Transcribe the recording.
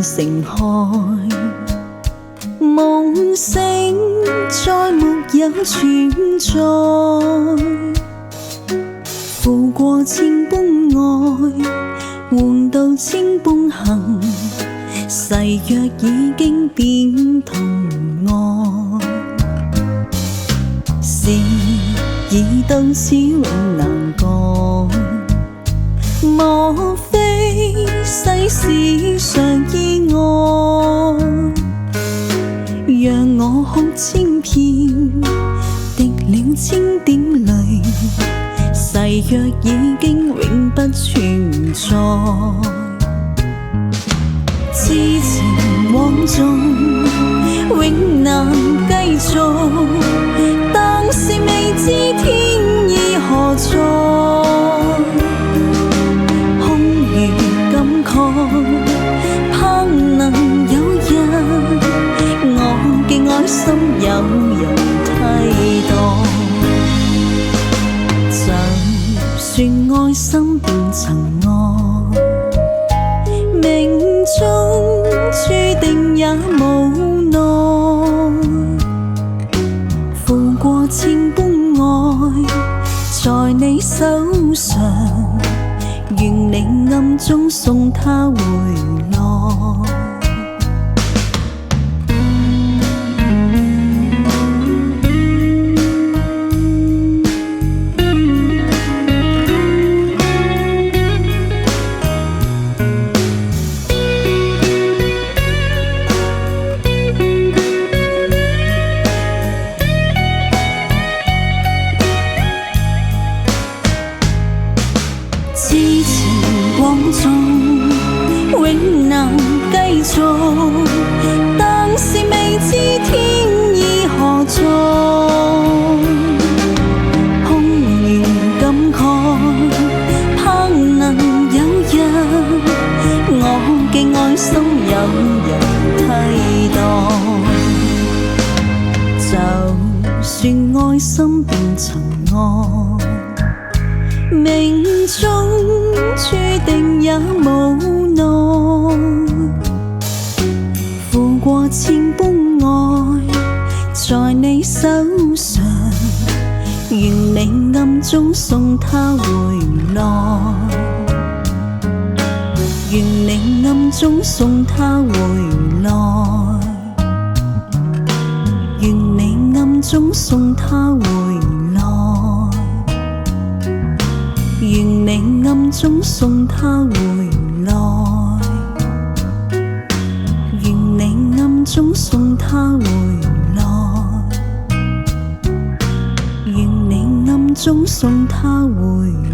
盛開，夢醒再沒有存在。負過千般愛，換到千般恨，誓約已經變同愛。事已到此永難改，莫非世事常意外？讓我哭千遍，滴了千點淚，誓約已經永不存在。痴情枉縱，永難繼續，當時未知天意何在，空餘感慨，盼能有日我嘅愛心有人替代。就算愛心變塵埃，命中注定也無奈。負過千般愛，在你手上，願你暗中送他回來。痴情枉縱，永難繼續，當時未知天意何在，空餘感慨，盼能有日我嘅愛心有人替代。就算愛心變塵埃，命中注定也無奈。負過千般愛，在你手上，願你暗中送他回來。願你暗中送他回來。願你暗中送他回來。願你暗中送他回來，願你暗中送他回來，願你暗中送他回來。